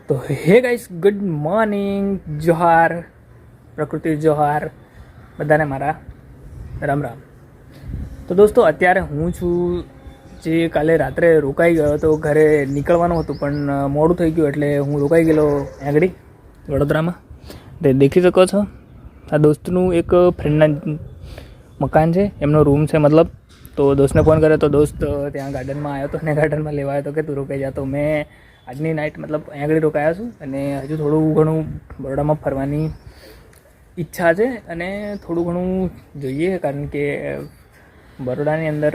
તો હે guys, good morning, johar, પ્રકૃતિ જોહાર, બધાને મારા રામ રામ. તો દોસ્તો, અત્યારે હું છું જે કાલે રાત્રે રોકાઈ ગયો તો ઘરે નીકળવાનું હતું, પણ મોડું થઈ ગયું એટલે હું રોકાઈ ગયેલો આગળ વડોદરામાં. તે દેખી શકો છો, આ દોસ્તનું એક ફ્રેન્ડના મકાન છે, એમનો રૂમ છે મતલબ. તો દોસ્તને ફોન કર્યો તો દોસ્ત ત્યાં ગાર્ડનમાં આવ્યો હતો અને ગાર્ડનમાં લેવા આવ્યો હતો કે તું રોકાઈ જા. તો મેં આજની નાઇટ મતલબ અહીંયા આગળ રોકાયા છું અને હજુ થોડું ઘણું બરોડામાં ફરવાની ઈચ્છા છે અને થોડું ઘણું જોઈએ, કારણ કે બરોડાની અંદર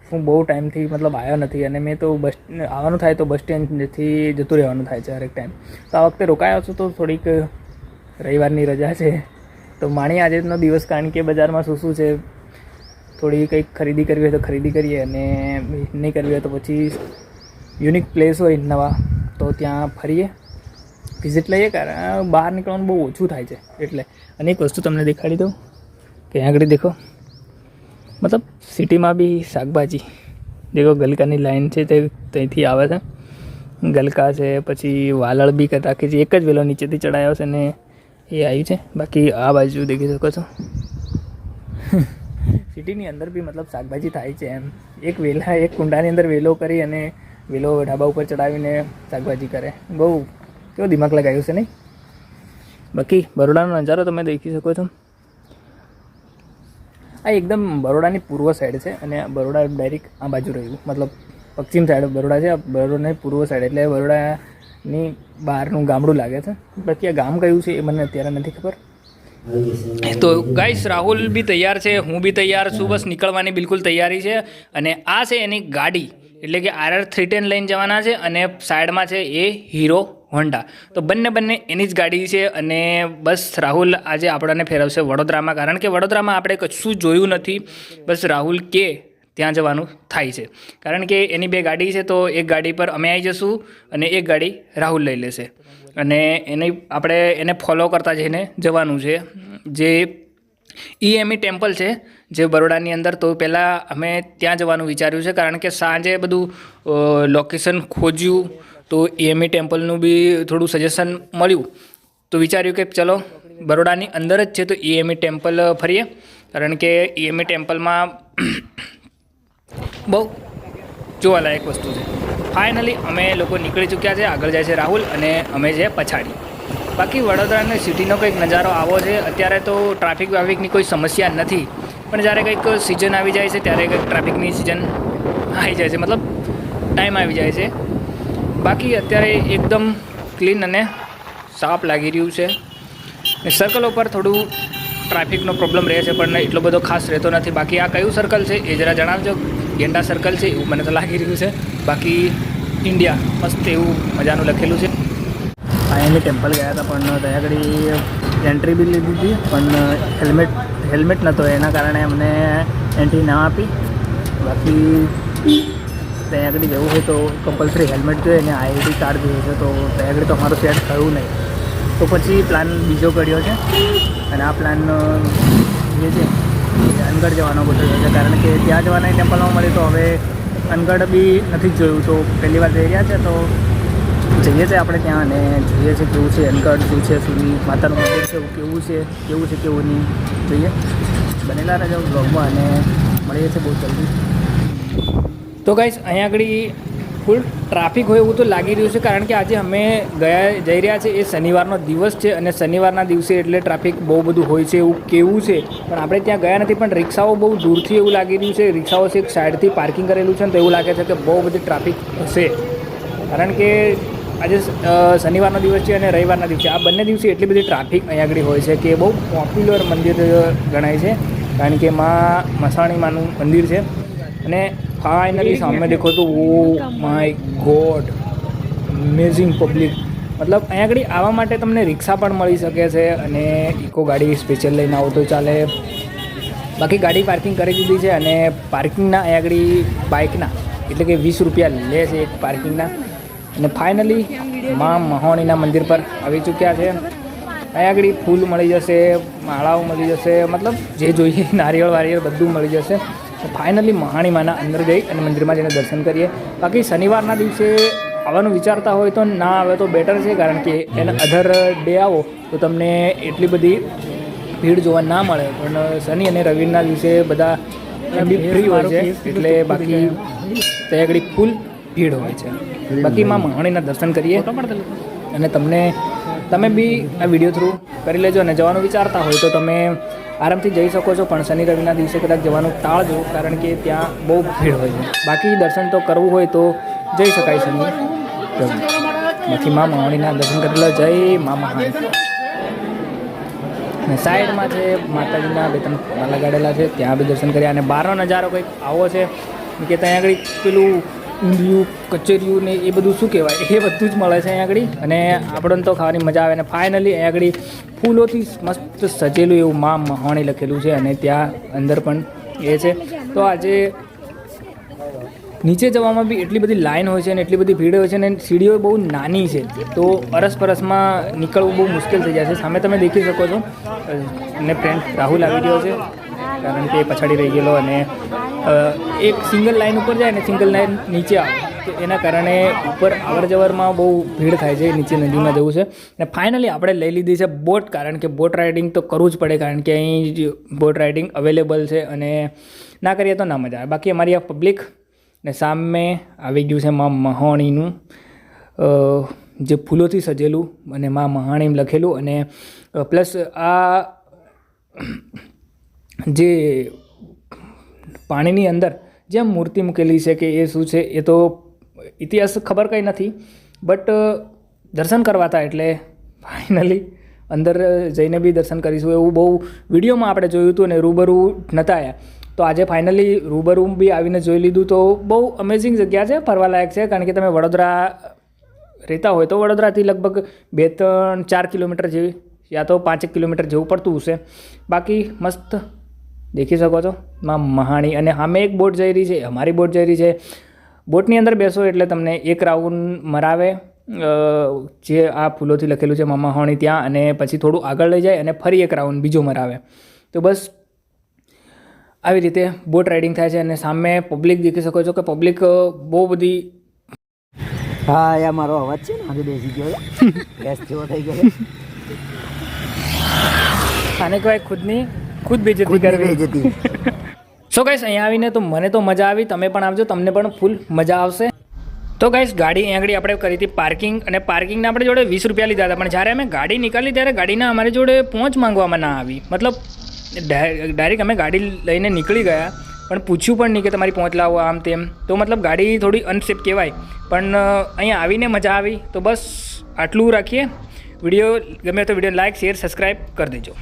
હું બહુ ટાઈમથી મતલબ આવ્યો નથી અને મેં તો બસ આવવાનું થાય તો બસ સ્ટેન્ડથી જતું રહેવાનું થાય છે હરેક ટાઈમ. તો આ વખતે રોકાયો છું તો થોડીક રવિવારની રજા છે તો માણી આજનો દિવસ, કારણ કે બજારમાં શું શું છે, થોડી કંઈક ખરીદી કરવી હોય તો ખરીદી કરીએ અને નહીં કરવી હોય તો પછી યુનિક પ્લેસ હોય નવા તો ત્યાં ફરીએ, વિઝિટ લઈએ. કારણ બહાર નીકળવાનું બહુ ઓછું થાય છે એટલે. અને એક વસ્તુ તમને દેખાડી દઉં કે અહીં આગળ દેખો, મતલબ સિટીમાં બી શાકભાજી દેખો, ગલકાની લાઈન છે તે ત્યાંથી આવે છે, ગલકા છે, પછી વાલળ બી રાખી છે, એક જ વેલો નીચેથી ચડાયો છે ને એ આવ્યું છે. બાકી આ બાજુ દેખી શકો છો સિટીની અંદર બી મતલબ શાકભાજી થાય છે એમ. એક વેલા, એક કુંડાની અંદર વેલો કરી અને વેલો ઢાબા ઉપર ચડાવીને શાકભાજી કરે. બહુ કેવો દિમાગ લગાવ્યું છે નહીં? બાકી બરોડાનો નજારો તમે દેખી શકો છો. આ એકદમ બરોડાની પૂર્વ સાઈડ છે અને બરોડા ડાયરેક્ટ આ બાજુ રહ્યું, મતલબ પશ્ચિમ સાઈડ બરોડા છે, બરોડાની પૂર્વ સાઈડ એટલે બરોડાની બહારનું ગામડું લાગે છે. બાકી આ ગામ કયું છે એ મને અત્યારે નથી ખબર. તો ગાઈસ, રાહુલ બી તૈયાર છે, હું બી તૈયાર છું, બસ નીકળવાની બિલકુલ તૈયારી છે. અને આ છે એની ગાડી, એટલે કે RR310 લઈને જવાના છે અને સાઈડમાં છે એ હીરો હોન્ડા. તો બંને એની જ ગાડી છે. અને બસ રાહુલ આજે આપણને ફેરવશે વડોદરામાં, કારણ કે વડોદરામાં આપણે કશું જોયું નથી. બસ રાહુલ કે ત્યાં જવાનું થાય છે, કારણ કે એની બે ગાડી છે. તો એક ગાડી પર અમે આવી જશું અને એક ગાડી રાહુલ લઈ લેશે અને આપણે એને ફોલો કરતા જઈને જવાનું છે. જે EME ટેમ્પલ છે જે બરોડાની અંદર, તો પહેલાં અમે ત્યાં જવાનું વિચાર્યું છે, કારણ કે સાંજે બધું લોકેશન ખોજ્યું તો EME ટેમ્પલનું બી થોડું સજેશન મળ્યું. તો વિચાર્યું કે ચલો બરોડાની અંદર જ છે તો EME ટેમ્પલ ફરીએ, કારણ કે EME ટેમ્પલમાં બહુ જોવાલાયક વસ્તુ છે. ફાઇનલી અમે લોકો નીકળી ચૂક્યા છે, આગળ જાય છે રાહુલ અને અમે છે પછાડી. બાકી વડોદરાની સિટીનો કંઈક નજારો આવો છે. અત્યારે તો ટ્રાફિકની કોઈ સમસ્યા નથી, પણ જ્યારે કંઈક સિઝન આવી જાય છે ત્યારે કંઈક ટ્રાફિકની સિઝન આવી જાય છે, મતલબ ટાઈમ આવી જાય છે. બાકી અત્યારે એકદમ ક્લીન અને સાફ લાગી રહ્યું છે. સર્કલ ઉપર થોડું ટ્રાફિકનો પ્રોબ્લેમ રહે છે, પણ એટલો બધો ખાસ રહેતો નથી. બાકી આ કયું સર્કલ છે એ જરા જણાવજો. ગેંડા સર્કલ છે એવું મને તો લાગી રહ્યું છે. બાકી ઇન્ડિયા મસ્ત એવું મજાનું લખેલું છે. ફાઇનલી ટેમ્પલ ગયા હતા, પણ ત્યાં આગળ એન્ટ્રી બી લીધી હતી, પણ હેલ્મેટ નહોતો, એના કારણે અમને એન્ટ્રી ના આપી. બાકી ત્યાં આગળ જવું હોય તો કમ્પલસરી હેલ્મેટ જોઈએ અને ID કાર્ડ જોઈએ છે. તો ત્યાં આગળ તો અમારું સેટ થયું નહીં, તો પછી પ્લાન બીજો કર્યો છે. અને આ પ્લાન જે છે અનગઢ જવાનો ગોઠવ્યો છે, કારણ કે ત્યાં જવાના ટેમ્પલમાં મળે તો હવે અનગઢ બી નથી જ જોયું. તો પહેલી વાર જઈ રહ્યા છે તો જઈએ છીએ આપણે ત્યાં અને જોઈએ છે કેવું છે અનગઢ, શું છે, સૂરી માતાનું મંદિર છે, કેવું છે કેવું નહીં જોઈએ. બનેલા રહેજો બ્લોગમાં અને મળીએ છીએ બહુ જલ્દી. તો ગાઈસ, અહીંયા આગળ ફૂલ ટ્રાફિક હોય એવું તો લાગી રહ્યું છે, કારણ કે આજે અમે જઈ રહ્યા છે એ શનિવારનો દિવસ છે અને શનિવારના દિવસે એટલે ટ્રાફિક બહુ બધું હોય છે એવું કેવું છે. પણ આપણે ત્યાં ગયા નથી, પણ રિક્ષાઓ બહુ દૂરથી એવું લાગી રહ્યું છે. રિક્ષાઓ એક સાઈડથી પાર્કિંગ કરેલું છે ને તો એવું લાગે છે કે બહુ બધી ટ્રાફિક હશે, કારણ કે આજે શનિવારનો દિવસ છે અને રવિવારના દિવસે, આ બંને દિવસે એટલી બધી ટ્રાફિક અહીંયા આગળ હોય છે કે બહુ પોપ્યુલર મંદિર ગણાય છે, કારણ કે મસાણી માનું મંદિર છે. અને ફાઇનલી સામે દેખો તો oh my God, amazing public. મતલબ અહીંયા આગળ આવવા માટે તમને રિક્ષા પણ મળી શકે છે અને ઇકો ગાડી સ્પેશિયલ લઈને આવો તો ચાલે. બાકી ગાડી પાર્કિંગ કરી દીધી છે અને પાર્કિંગના અહીંયા આગળ બાઇકના એટલે કે 20 રૂપિયા લે છે એક પાર્કિંગના. અને ફાઇનલી મહાણીના મંદિર પર આવી ચૂક્યા છે. અહીંયા આગળ ફૂલ મળી જશે, માળાઓ મળી જશે, મતલબ જે જોઈએ નારિયેળ બધું મળી જશે. ફાઇનલી મહાણી માના અંદર જઈ અને મંદિરમાં જઈને દર્શન કરીએ. બાકી શનિવારના દિવસે આવવાનું વિચારતા હોય તો ના આવે તો બેટર છે, કારણ કે એના અધર ડે આવો તો તમને એટલી બધી ભીડ જોવા ના મળે. પણ શનિ અને રવિના દિવસે બધા બી ફ્રી હોય છે, એટલે બાકી ત્યાં આગળ ફૂલ ભીડ હોય છે. બાકી માં મહાણીના દર્શન કરીએ અને તમે બી આ વિડીયો થ્રુ કરી લેજો. અને જવાનું વિચારતા હોય તો તમે આરામથી જઈ શકો છો, પણ શનિ રવિના દિવસે કદાચ જવાનું ટાળજો, કારણ કે ત્યાં બહુ ભીડ હોય છે. બાકી દર્શન તો કરવું હોય તો જઈ શકાય શનિ રવિ. બાકી માં મહાણીના દર્શન કરી લો. જય મા મહાણી. અને સાઈડમાં છે માતાજીના 2-3 ફોટા લગાડેલા છે, ત્યાં બી દર્શન કર્યા. અને બહારનો નજારો કંઈક આવો છે કે ત્યાં આગળ પેલું ઊંધિયું કચરિયું ને એ બધું શું કહેવાય એ બધું જ મળે છે અહીંયા આગળ. અને આપણને તો ખાવાની મજા આવે. અને ફાઇનલી અહીંયા આગળ ફૂલોથી મસ્ત સજેલું એવું મા મહાણી લખેલું છે, અને ત્યાં અંદર પણ એ છે. તો આજે નીચે જવામાં બી એટલી બધી લાઈન હોય છે અને એટલી બધી ભીડ હોય છે, અને સીડીઓ બહુ નાની છે, તો અરસપરસમાં નીકળવું બહુ મુશ્કેલ થઈ જાય છે. સામે તમે દેખી શકો છો અને ફ્રેન્ડ રાહુલ આવી ગયો છે, કારણ કે પછાડી રહી ગયેલો. અને એક સિંગલ લાઈન ઉપર જાય અને સિંગલ લાઈન નીચે આવે, તો એના કારણે ઉપર અવર જવરમાં બહુ ભીડ થાય છે. નીચે નદીમાં જવું છે. અને ફાઇનલી આપણે લઈ લીધી છે બોટ, કારણ કે બોટ રાઇડિંગ તો કરવું જ પડે, કારણ કે અહીં બોટ રાઇડિંગ અવેલેબલ છે, અને ના કરીએ તો ના મજા આવે. બાકી અમારી આ પબ્લિક ને સામે આવી ગયું છે મા મહાણીનું જે ફૂલોથી સજેલું અને મા મહાણી લખેલું. અને પ્લસ આ જે પાણીની અંદર જે મૂર્તિ મૂકેલી છે કે એ શું છે એ તો ઇતિહાસ ખબર કંઈ નથી, બટ દર્શન કરવા હતા એટલે ફાઇનલી અંદર જઈને બી દર્શન કરીશું. એવું બહુ વિડીયોમાં આપણે જોયું હતું અને રૂબરૂ નહોતા આવ્યા, તો આજે ફાઇનલી રૂબરૂ બી આવીને જોઈ લીધું. તો બહુ અમેઝિંગ જગ્યા છે, ફરવાલાયક છે. કારણ કે તમે વડોદરા રહેતા હોય તો વડોદરાથી લગભગ 2-4 કિલોમીટર જેવી યા તો 5 કિલોમીટર જેવું પડતું હશે. બાકી મસ્ત દેખી શકો છો માં મહાણી. અને સામે એક બોટ જઈ રહી છે, અમારી બોટ જઈ રહી છે. બોટની અંદર બેસો એટલે તમને એક રાઉન્ડ મરાવે, જે આ ફૂલોથી લખેલું છે મા મહાણી ત્યાં, અને પછી થોડું આગળ લઈ જાય અને ફરી એક રાઉન્ડ બીજો મરાવે. તો બસ આવી રીતે બોટ રાઇડિંગ થાય છે. અને સામે પબ્લિક દેખી શકો છો કે પબ્લિક બહુ બધી. હા, યા મારો અવાજ છે ને આજે બેસી ગયો ગેસ જેવો થઈ ગયો. આને કહેવાય ખુદ બેઇજ્જતી કરવી. સો ગાઈસ, અહીંયા આવીને તો મને તો મજા આવી. તમે પણ આવજો, તમને પણ ફૂલ મજા આવશે. તો ગાઈસ, ગાડી અહીંયા આગળ આપણે કરી હતી પાર્કિંગ, અને પાર્કિંગના આપણે જોડે 20 રૂપિયા લીધા હતા. પણ જ્યારે અમે ગાડી નીકાળી ત્યારે ગાડીના અમારી જોડે પહોંચ માંગવામાં ના આવી. મતલબ ડાયરેક્ટ અમે ગાડી લઈને નીકળી ગયા, પણ પૂછ્યું પણ નહીં કે તમારી પહોંચ લાવો આમ તેમ. તો મતલબ ગાડી થોડી અનસેફ કહેવાય. પણ અહીંયા આવીને મજા આવી. તો બસ આટલું રાખીએ. વિડીયો ગમે તો વિડીયો લાઇક, શેર, સબસ્ક્રાઈબ કરી દેજો.